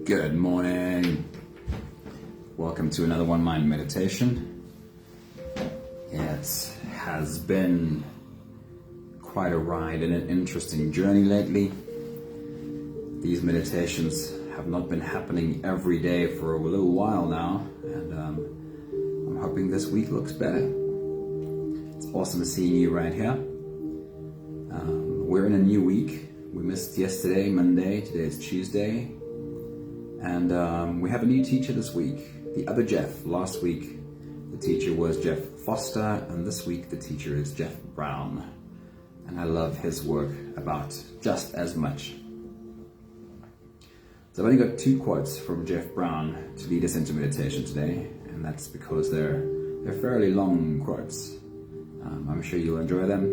Good morning. Welcome to another One Mind meditation. It has been quite a ride and an interesting journey lately. These meditations have not been happening every day for a little while now, and I'm hoping this week looks better. It's awesome seeing you right here. We're in a new week. We missed yesterday, Monday. Today is Tuesday. And we have a new teacher this week, the other Jeff. Last week, the teacher was Jeff Foster, and this week the teacher is Jeff Brown. And I love his work about just as much. So I've only got 2 quotes from Jeff Brown to lead us into meditation today, and that's because they're fairly long quotes. I'm sure you'll enjoy them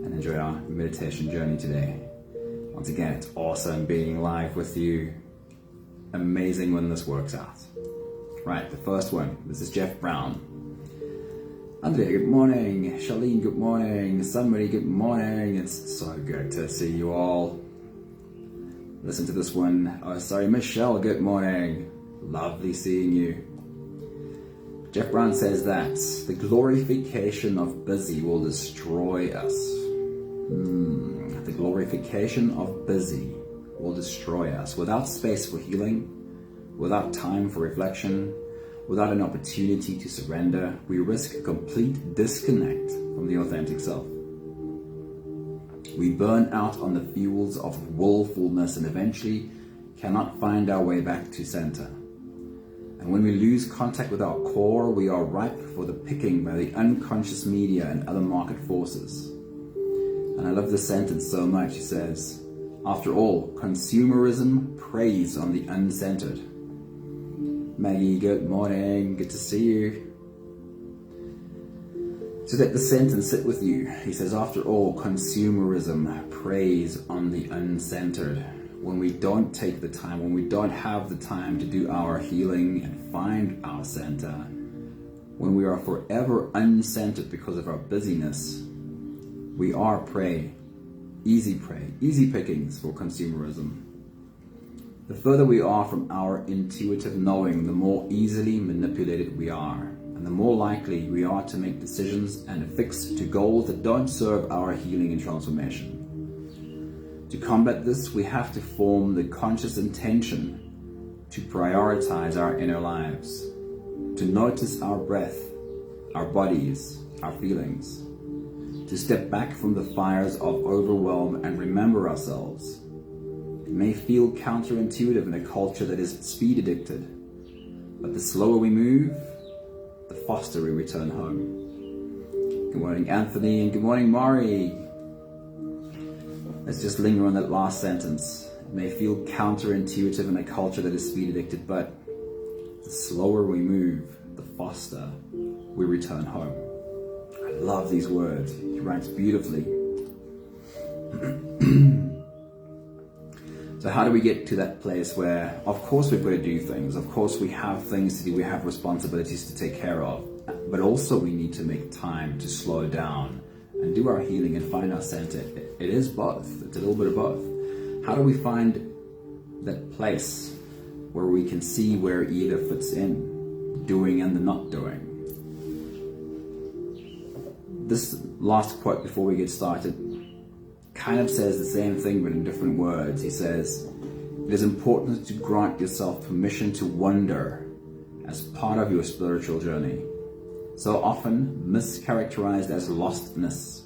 and enjoy our meditation journey today. Once again, it's awesome being live with you. Amazing when this works out. Right, the first one. This is Jeff Brown. Andrea, good morning. Charlene, good morning. Somebody, good morning. It's so good to see you all. Listen to this one. Oh, sorry, Michelle, good morning. Lovely seeing you. Jeff Brown says that the glorification of busy will destroy us. The glorification of busy will destroy us. Without space for healing, without time for reflection, without an opportunity to surrender, we risk a complete disconnect from the authentic self. We burn out on the fuels of willfulness and eventually cannot find our way back to center. And when we lose contact with our core, we are ripe for the picking by the unconscious media and other market forces. And I love this sentence so much. He says, after all, consumerism preys on the uncentered. Maggie, good morning. Good to see you. So let the sentence sit with you. He says, after all, consumerism preys on the uncentered. When we don't take the time, when we don't have the time to do our healing and find our center, when we are forever uncentered because of our busyness, we are prey, easy pickings for consumerism. The further we are from our intuitive knowing, the more easily manipulated we are, and the more likely we are to make decisions and affix to goals that don't serve our healing and transformation. To combat this, we have to form the conscious intention to prioritize our inner lives, to notice our breath, our bodies, our feelings, to step back from the fires of overwhelm and remember ourselves. It may feel counterintuitive in a culture that is speed addicted, but the slower we move, the faster we return home. Good morning, Anthony, and good morning, Mari. Let's just linger on that last sentence. It may feel counterintuitive in a culture that is speed addicted, but the slower we move, the faster we return home. I love these words. He writes beautifully. So how do we get to that place where, of course, we've got to do things. Of course, we have things to do. We have responsibilities to take care of. But also we need to make time to slow down and do our healing and find our center. It is both. It's a little bit of both. How do we find that place where we can see where either fits in, doing and the not doing? This last quote before we get started kind of says the same thing but in different words. He says, it is important to grant yourself permission to wonder as part of your spiritual journey. So often mischaracterized as lostness,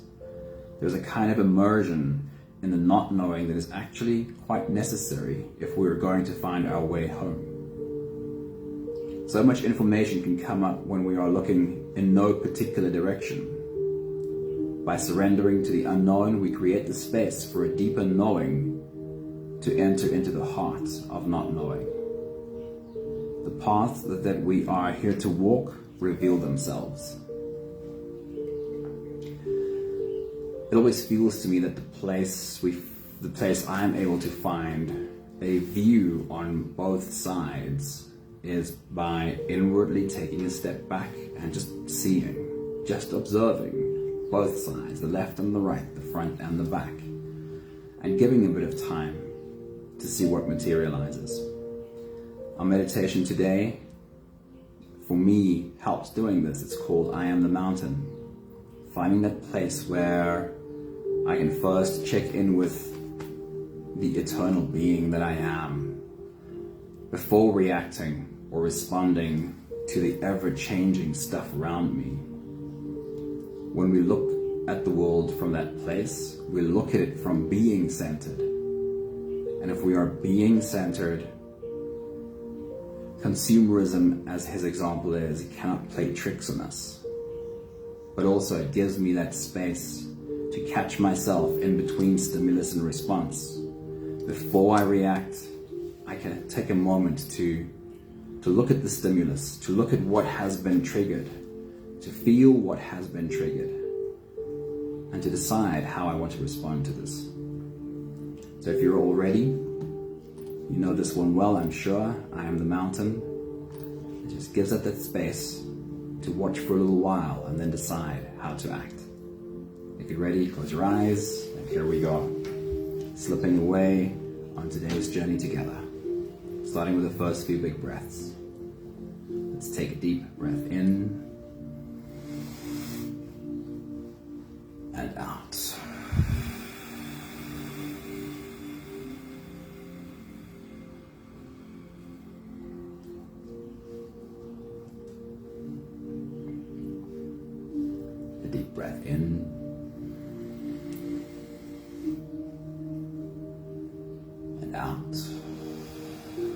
there's a kind of immersion in the not knowing that is actually quite necessary if we're going to find our way home. So much information can come up when we are looking in no particular direction. By surrendering to the unknown, we create the space for a deeper knowing to enter into the heart of not knowing. The paths that we are here to walk reveal themselves. It always feels to me that the place I'm able to find a view on both sides is by inwardly taking a step back and just seeing, just observing both sides, the left and the right, the front and the back, and giving a bit of time to see what materializes. Our meditation today, for me, helps doing this. It's called I Am the Mountain. Finding that place where I can first check in with the eternal being that I am before reacting or responding to the ever-changing stuff around me. When we look at the world from that place, we look at it from being centered. And if we are being centered, consumerism, as his example is, cannot play tricks on us. But also it gives me that space to catch myself in between stimulus and response. Before I react, I can take a moment to look at the stimulus, to look at what has been triggered, to feel what has been triggered, and to decide how I want to respond to this. So if you're all ready, you know this one well, I'm sure. I Am the Mountain. It just gives us that space to watch for a little while and then decide how to act. If you're ready, close your eyes, and here we go. Slipping away on today's journey together. Starting with the first few big breaths. Let's take a deep breath in and out. A deep breath in and out.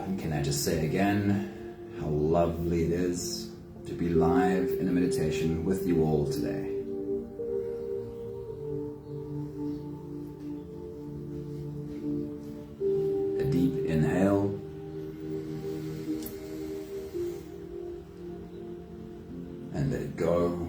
And can I just say again how lovely it is to be live in a meditation with you all today. A deep inhale and let it go.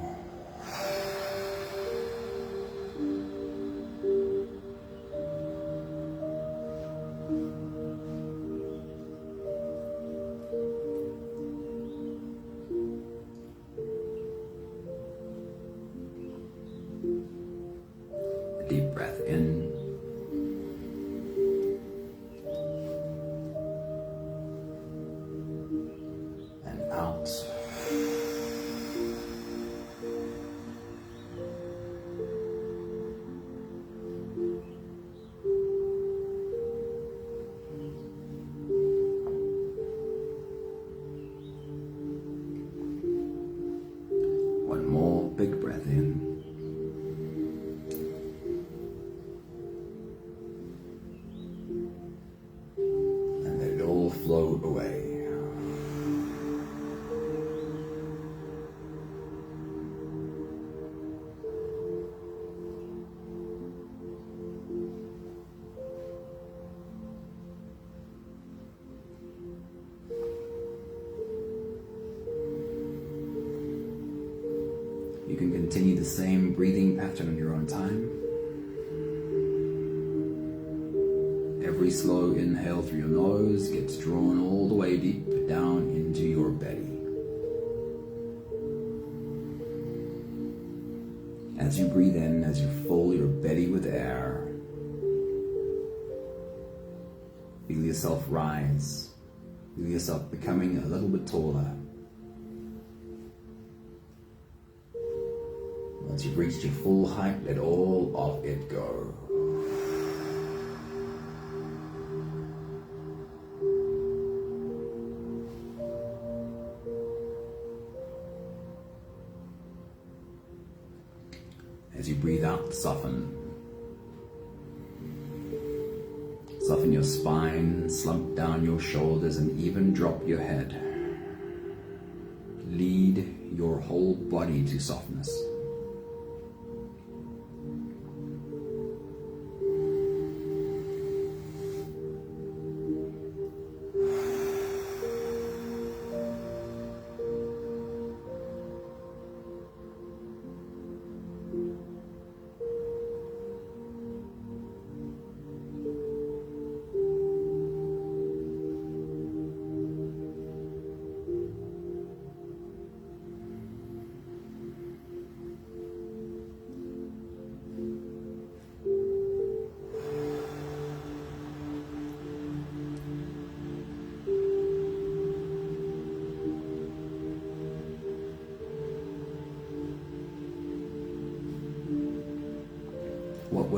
Deep breath in and out. One more big breath in. Float away. You can continue the same breathing pattern on your own time. Every slow inhale through your nose gets drawn all the way deep down into your belly. As you breathe in, as you fill your belly with air, feel yourself rise. Feel yourself becoming a little bit taller. Once you've reached your full height, let all of it go. As you breathe out, soften. Soften your spine, slump down your shoulders, and even drop your head. Lead your whole body to softness.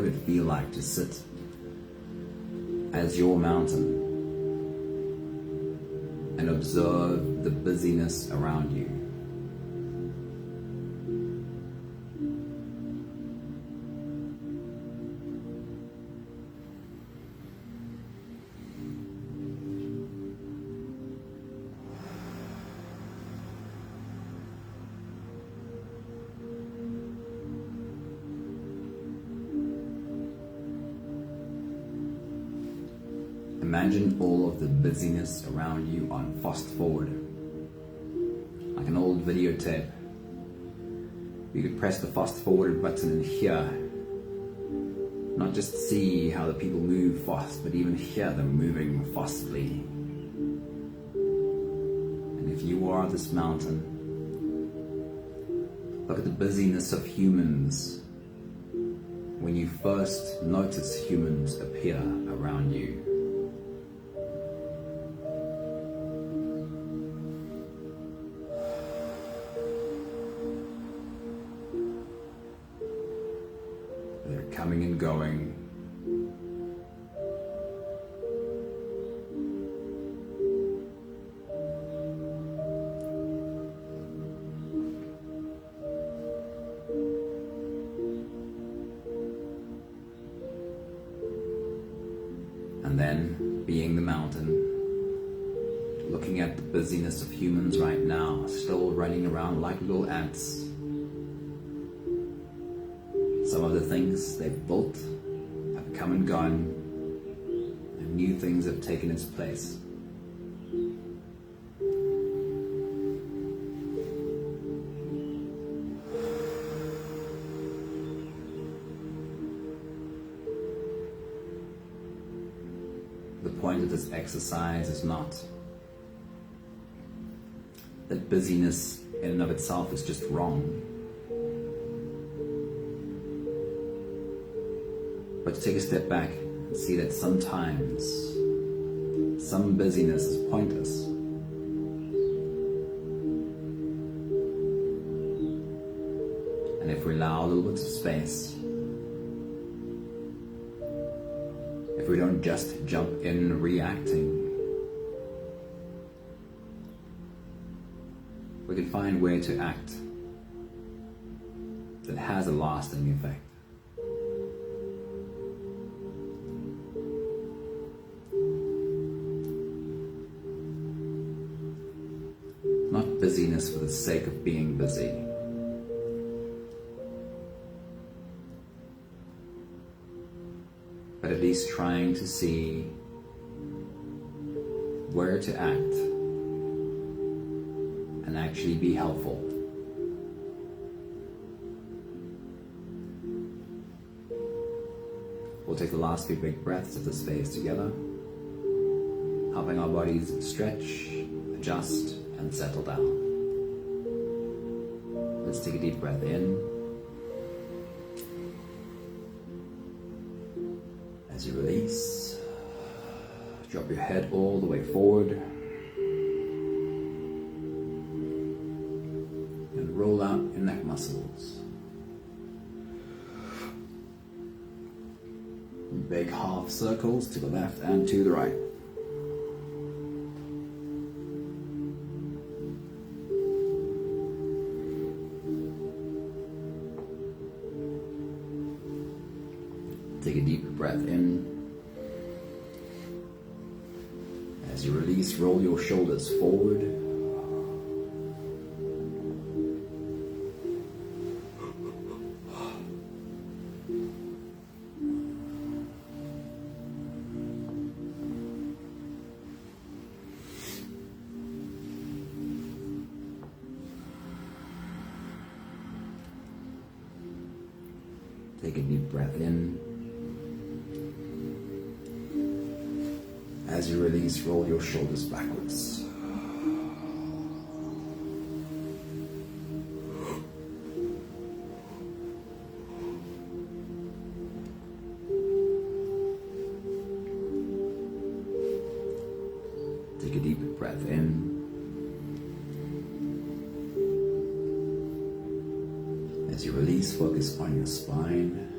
would it feel like to sit as your mountain and observe the busyness around you? Imagine all of the busyness around you on fast forward, like an old videotape. You could press the fast forward button and hear, not just see how the people move fast, but even hear them moving fastly. And if you are this mountain, look at the busyness of humans when you first notice humans appear around you. They're coming and going. And then, being the mountain, looking at the busyness of humans right now, still running around like little ants. Some of the things they've built have come and gone, and new things have taken its place. The point of this exercise is not that busyness in and of itself is just wrong, but to take a step back and see that sometimes some busyness is pointless. And if we allow a little bit of space, if we don't just jump in reacting, we can find a way to act that has a lasting effect. Not busyness for the sake of being busy, but at least trying to see where to act and actually be helpful. We'll take the last few big breaths of this phase together, helping our bodies stretch, adjust, and settle down. Let's take a deep breath in. As you release, drop your head all the way forward and roll out your neck muscles. Big half circles to the left and to the right. Take a deep breath in. As you release, roll your shoulders forward. Take a deep breath in. As you release, roll your shoulders backwards. Take a deep breath in. As you release, focus on your spine.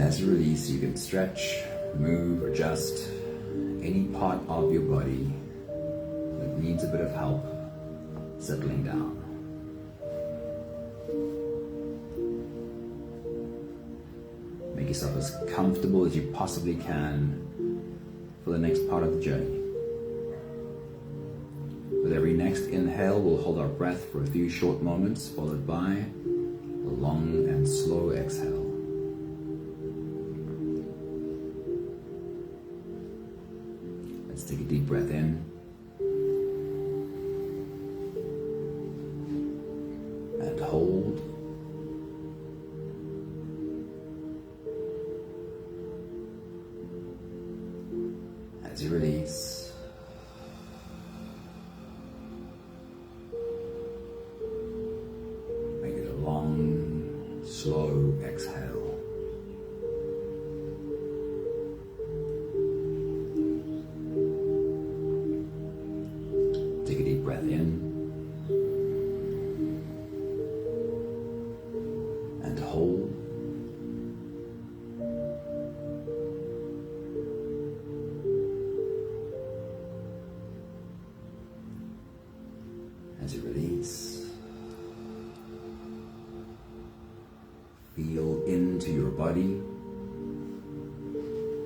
as you release, you can stretch, move, adjust any part of your body that needs a bit of help settling down. Make yourself as comfortable as you possibly can for the next part of the journey. With every next inhale, we'll hold our breath for a few short moments, followed by a long and slow exhale. Let's take a deep breath in and hold. As you release, make it a long, slow exhale. Take a deep breath in and hold. As you release, feel into your body.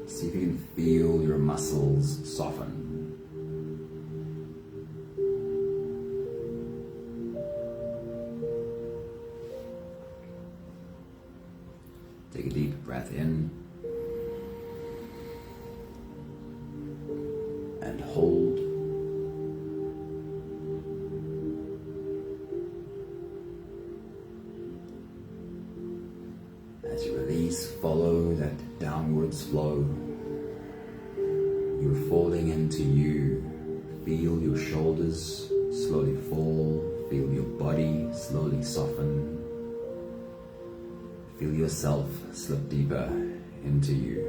See if you can feel your muscles soften. Take a deep breath in and hold. As you release, follow that downwards flow. You're falling into you. Feel your shoulders slowly fall. Feel your body slowly soften. Feel yourself slip deeper into you.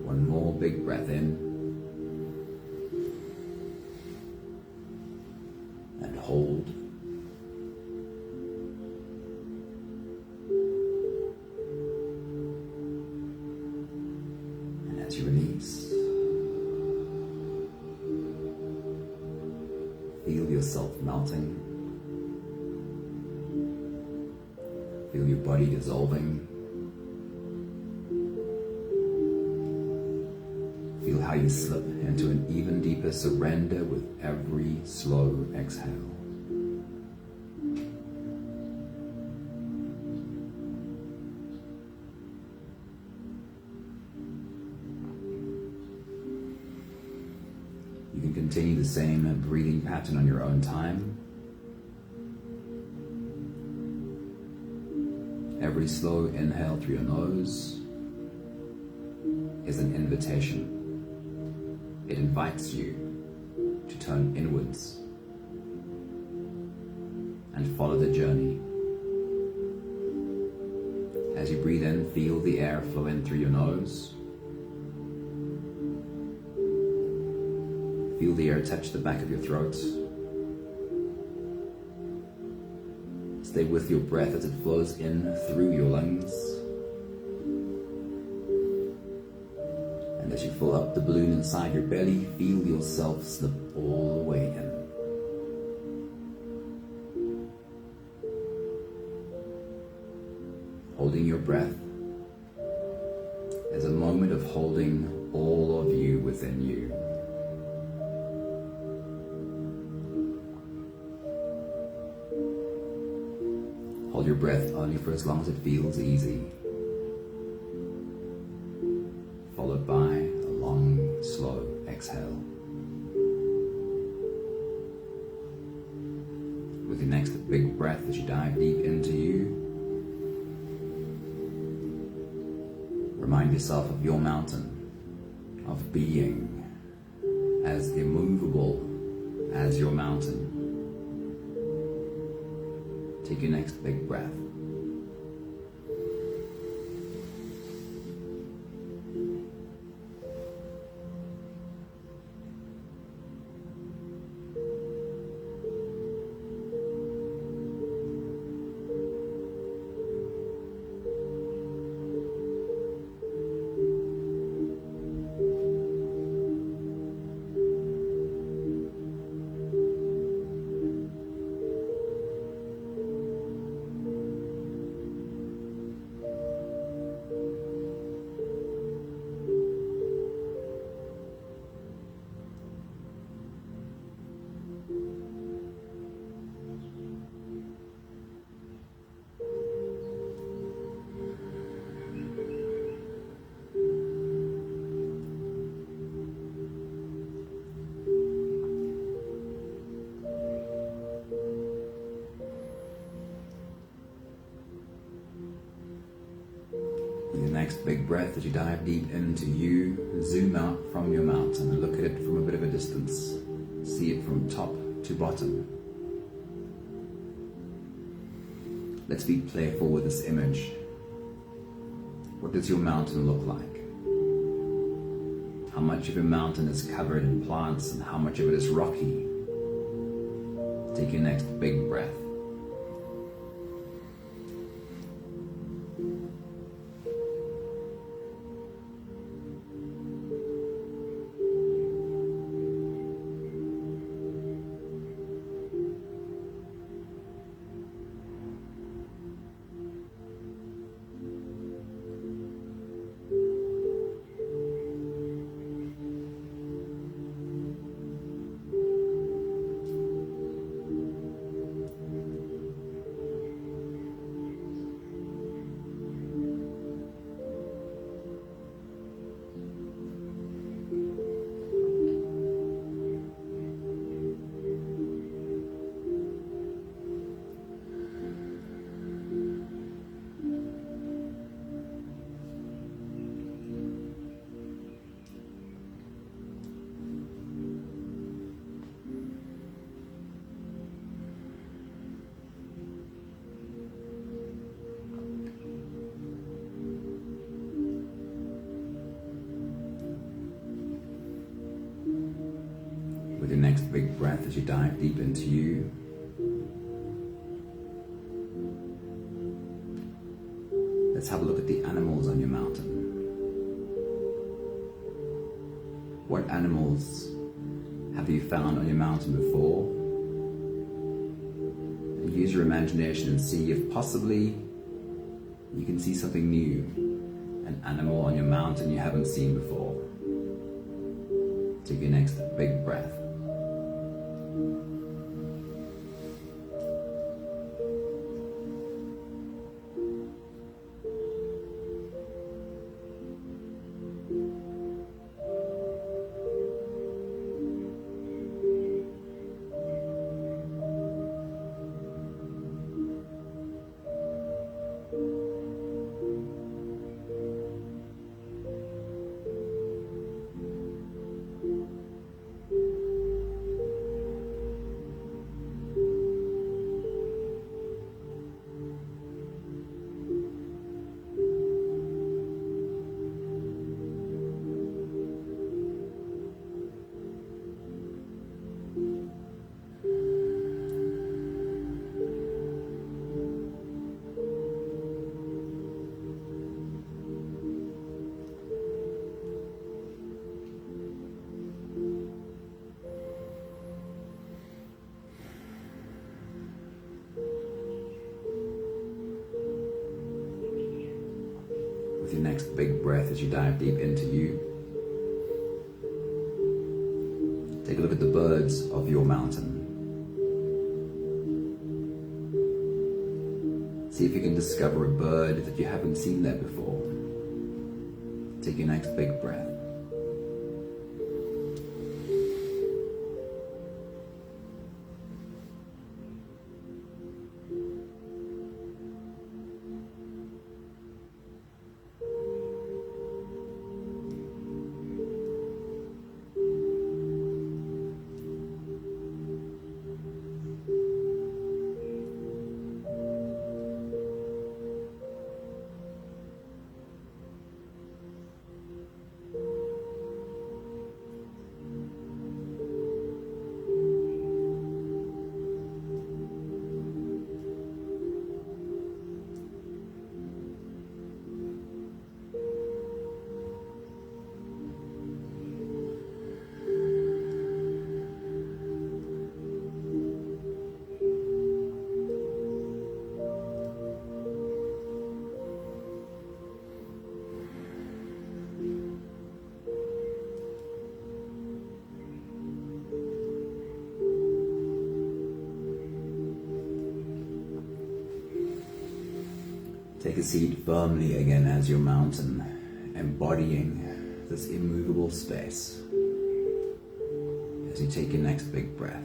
One more big breath in and hold. And as you release, feel yourself melting. Feel your body dissolving. Feel how you slip into an even deeper surrender with every slow exhale. You can continue the same breathing pattern on your own time. Every slow inhale through your nose is an invitation. It invites you to turn inwards and follow the journey. As you breathe in, feel the air flow in through your nose. Feel the air touch the back of your throat. Stay with your breath as it flows in through your lungs. And as you fill up the balloon inside your belly, feel yourself slip all the way in. Holding your breath is a moment of holding all of you within you. Hold your breath only for as long as it feels easy, followed by a long, slow exhale. With your next big breath as you dive deep into you, remind yourself of your mountain, of being as immovable as your mountain. Take your next big breath. Your next big breath as you dive deep into you, zoom out from your mountain and look at it from a bit of a distance. See it from top to bottom. Let's be playful with this image. What does your mountain look like? How much of your mountain is covered in plants and how much of it is rocky? Take your next big breath. With your next big breath as you dive deep into you, let's have a look at the animals on your mountain. What animals have you found on your mountain before? And use your imagination and see if possibly you can see something new, an animal on your mountain you haven't seen before. Take your next big breath. Your next big breath as you dive deep into you. Take a look at the birds of your mountain. See if you can discover a bird that you haven't seen there before. Take your next big breath. Take a seat firmly again as your mountain, embodying this immovable space as you take your next big breath.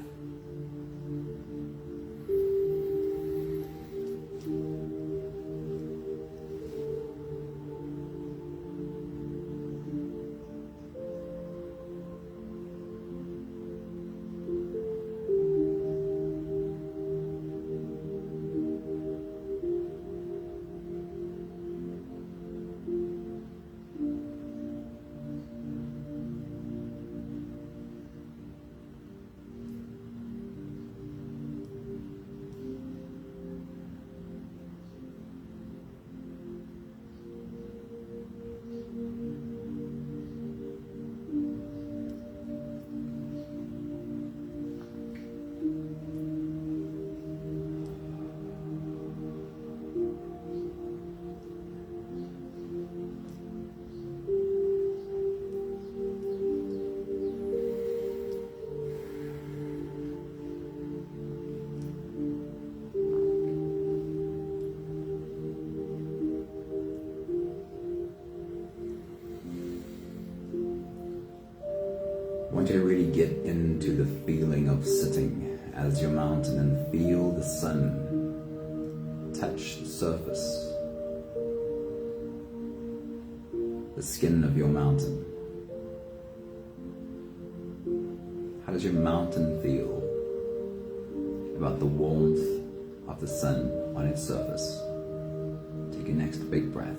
want you to really get into the feeling of sitting as your mountain and feel the sun touch the surface, the skin of your mountain. How does your mountain feel about the warmth of the sun on its surface? Take your next big breath.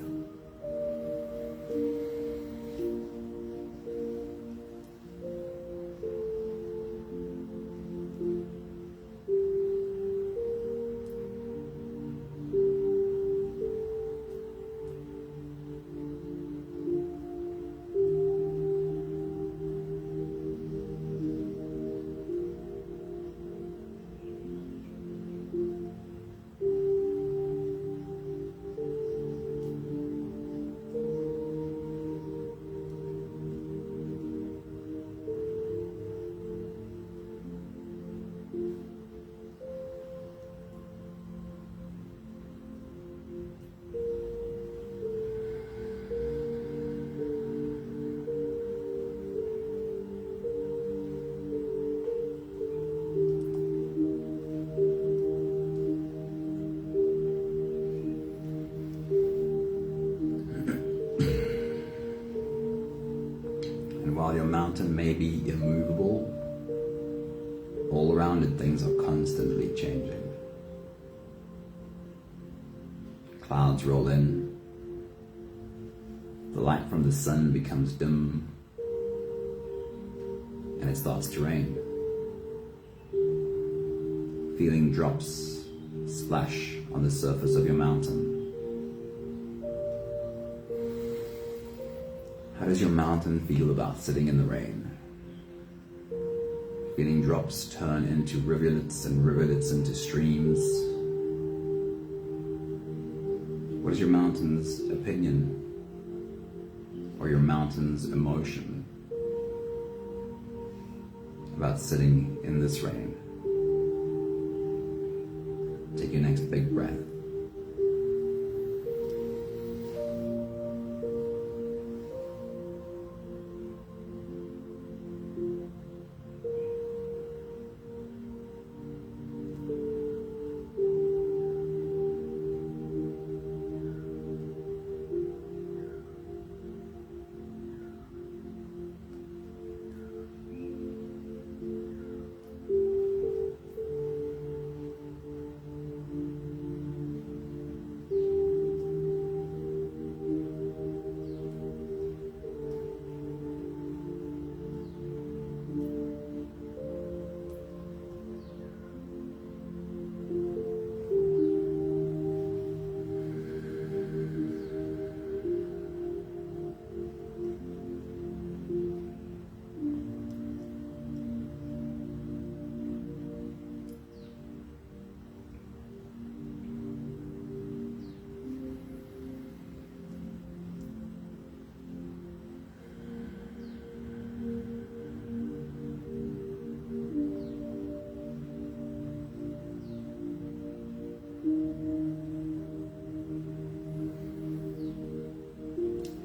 And while your mountain may be immovable, all around it things are constantly changing. Clouds roll in, the light from the sun becomes dim, and it starts to rain. Feeling drops splash on the surface of your mountain. How does your mountain feel about sitting in the rain? Feeling drops turn into rivulets and rivulets into streams. What is your mountain's opinion or your mountain's emotion about sitting in this rain? Take your next big breath.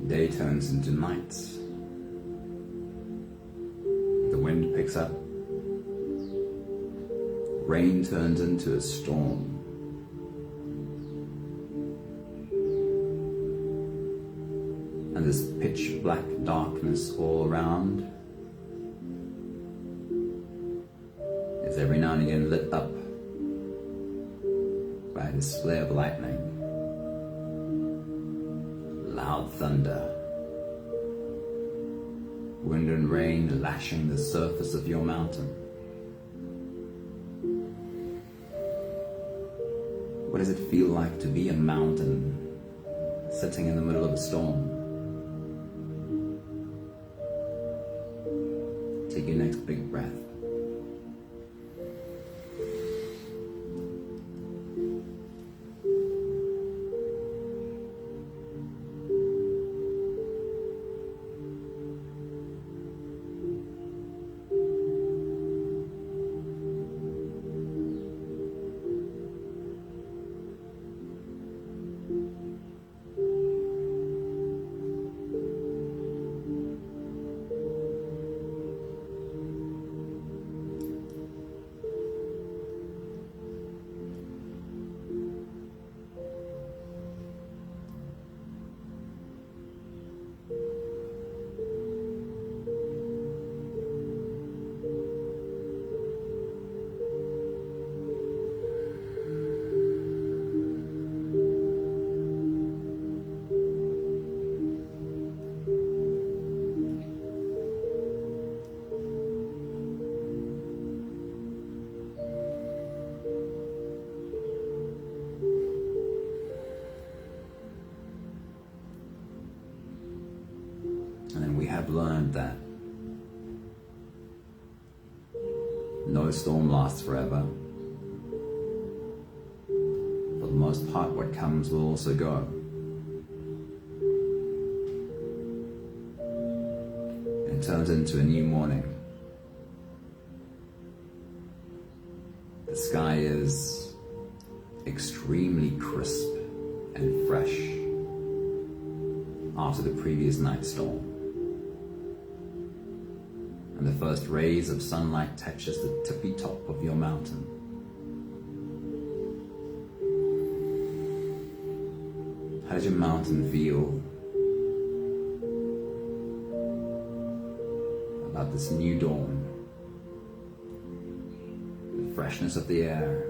Day turns into night. The wind picks up. Rain turns into a storm. And this pitch black darkness all around is every now and again lit up by a display of lightning. Loud thunder, wind and rain lashing the surface of your mountain. What does it feel like to be a mountain sitting in the middle of a storm? Take your next big breath. have learned that no storm lasts forever. For the most part, what comes will also go. It turns into a new morning. The sky is extremely crisp and fresh after the previous night storm. And the first rays of sunlight touches the tippy top of your mountain. How does your mountain feel about this new dawn? The freshness of the air,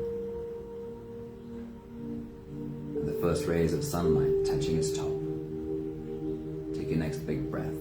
and the first rays of sunlight touching its top. Take your next big breath.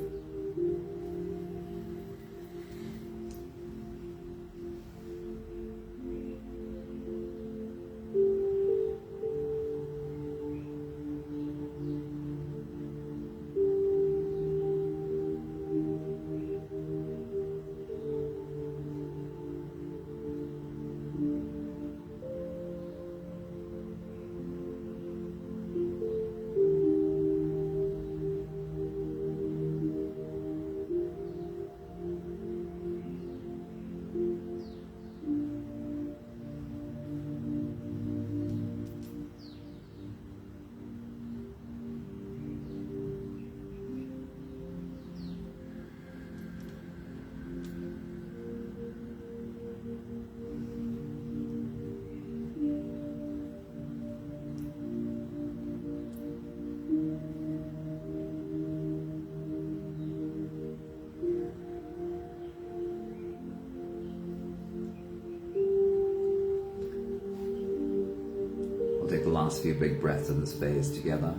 Take the last few big breaths of this phase together,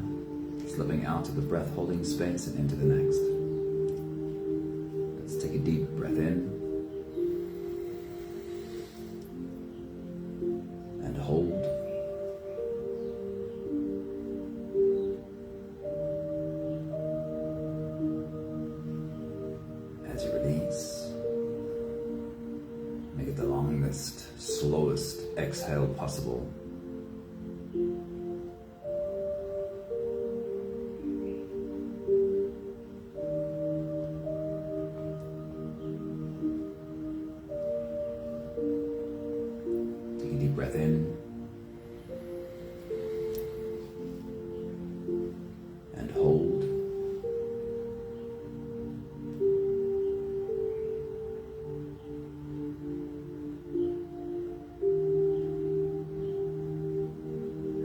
slipping out of the breath holding space and into the next. Let's take a deep breath in and hold. As you release, make it the longest, slowest exhale possible. Breath in and hold.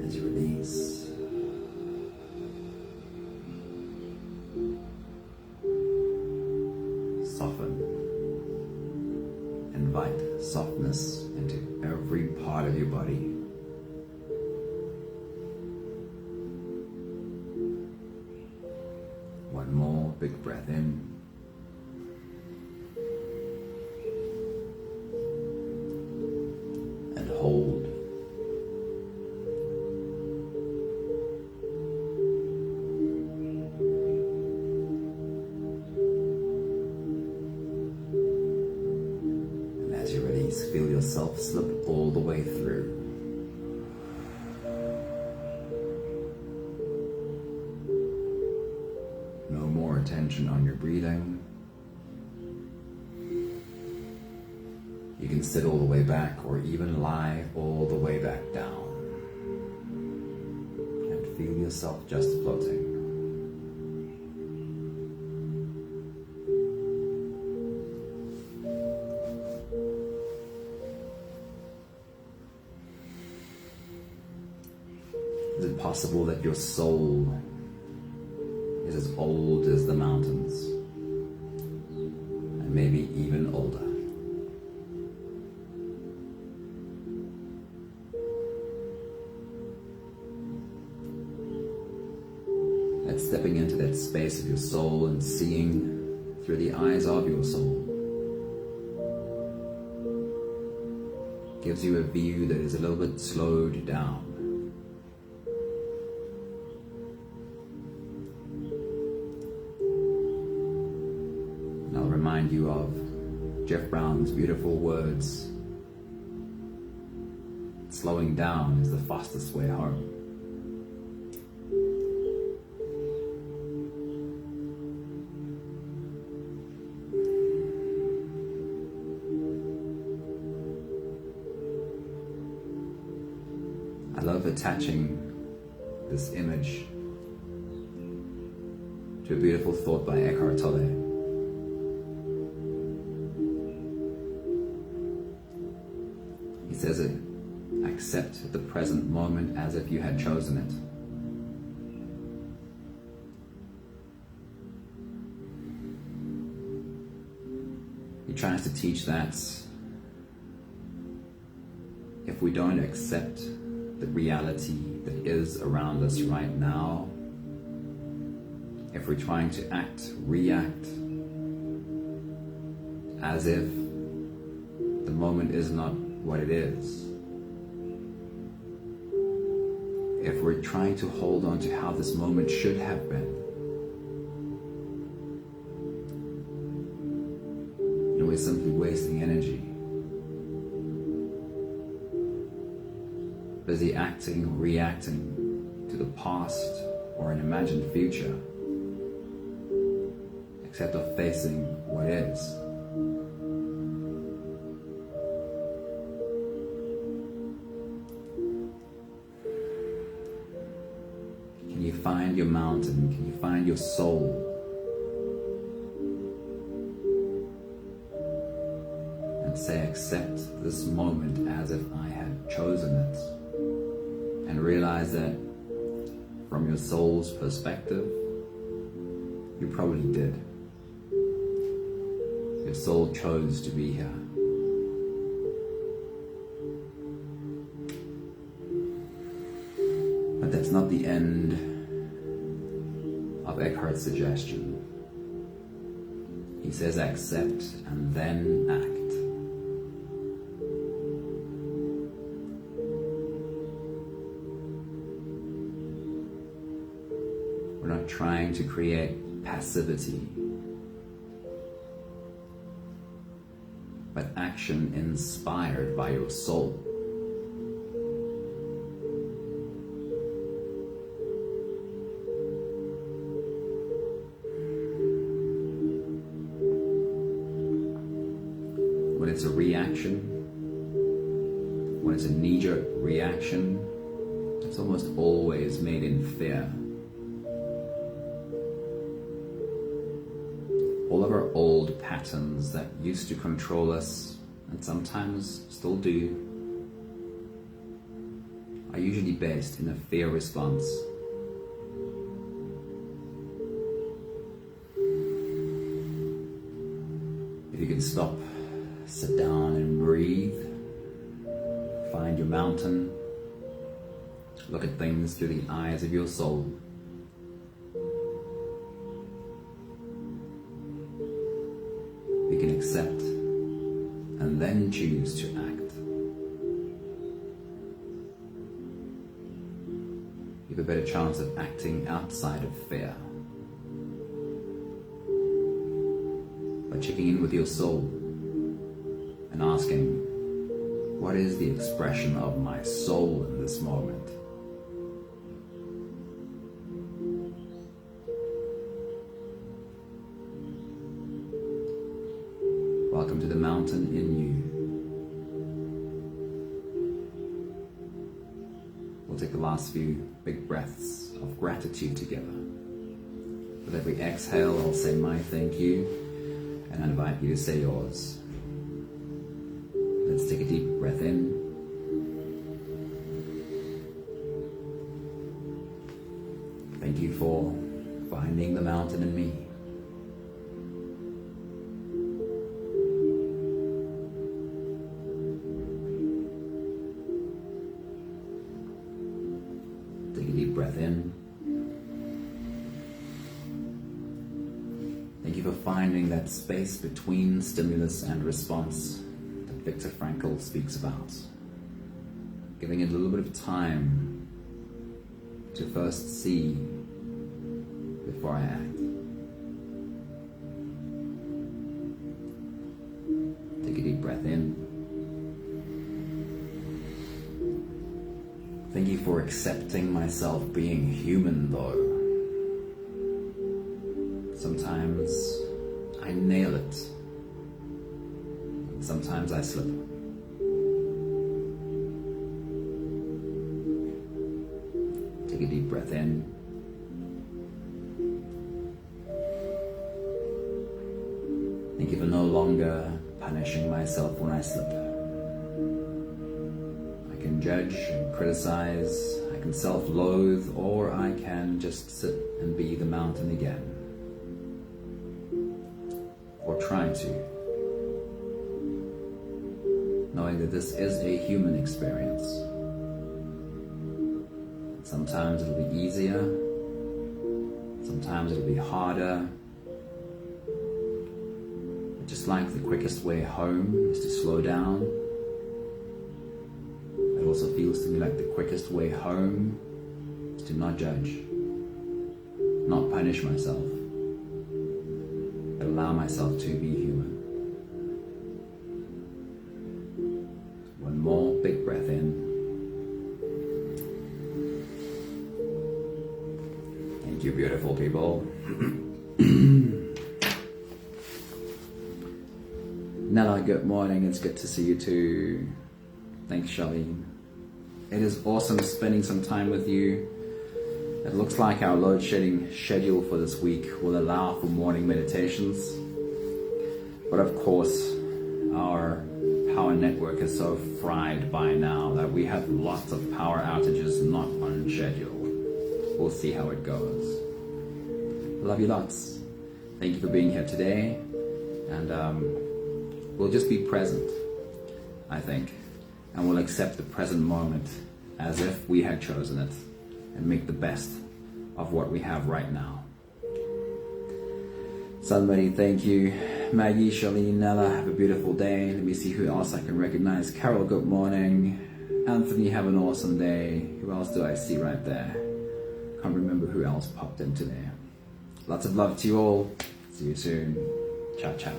As you release, soften. Invite softness into every part of your body. One more big breath in. And hold. As you release, feel yourself slip all the way through. No more attention on your breathing. You can sit all the way back or even lie all the way back down. And feel yourself just floating. Is it possible that your soul is as old as the mountains, and maybe even older? That's stepping into that space of your soul and seeing through the eyes of your soul. Gives you a view that is a little bit slowed down. remind you of Jeff Brown's beautiful words: slowing down is the fastest way home. I love attaching this image to a beautiful thought by Eckhart Tolle. He says it, accept the present moment as if you had chosen it. He tries to teach that if we don't accept the reality that is around us right now, if we're trying to react as if the moment is not what it is, if we're trying to hold on to how this moment should have been, we're simply wasting energy. Busy acting, reacting to the past or an imagined future, instead of facing what is. Can you find your mountain? Can you find your soul? And say, accept this moment as if I had chosen it. And realize that from your soul's perspective, you probably did. Your soul chose to be here. But that's not the end of Eckhart's suggestion. He says accept and then act. We're not trying to create passivity, but action inspired by your soul. When it's a reaction, when it's a knee-jerk reaction, it's almost always made in fear. All of our old patterns that used to control us, and sometimes still do, are usually based in a fear response. If you can stop, sit down and breathe, find your mountain, look at things through the eyes of your soul. We can accept and then choose to act. You have a better chance of acting outside of fear by checking in with your soul and asking, what is the expression of my soul in this moment? Welcome to the mountain in you. We'll take the last few big breaths of gratitude together. With every exhale, I'll say my thank you, and I invite you to say yours. Let's take a deep breath in. Thank you for finding the mountain in me. Breath in. Thank you for finding that space between stimulus and response that Viktor Frankl speaks about. Giving it a little bit of time to first see before I act. deep breath in. Thank you for accepting myself being human though. Sometimes I nail it. Sometimes I slip. Take a deep breath in. Thank you for no longer punishing myself when I slip. I can judge and criticize, I can self-loathe, or I can just sit and be the mountain again. Or try to. Knowing that this is a human experience. Sometimes it'll be easier, sometimes it'll be harder. But just like the quickest way home is to slow down, it also feels to me like the quickest way home is to not judge, not punish myself, but allow myself to be human. One more big breath in. Thank you, beautiful people. Nella, good morning. It's good to see you too. Thanks, Charlene. It is awesome spending some time with you. It looks like our load shedding schedule for this week will allow for morning meditations. But of course, our power network is so fried by now that we have lots of power outages not on schedule. We'll see how it goes. Love you lots. Thank you for being here today. And we'll just be present, I think. And we'll accept the present moment as if we had chosen it and make the best of what we have right now. Somebody, thank you. Maggie, Charlene, Nella, have a beautiful day. Let me see who else I can recognize. Carol, good morning. Anthony, have an awesome day. Who else do I see right there? Can't remember who else popped in today. Lots of love to you all. See you soon. Ciao, ciao.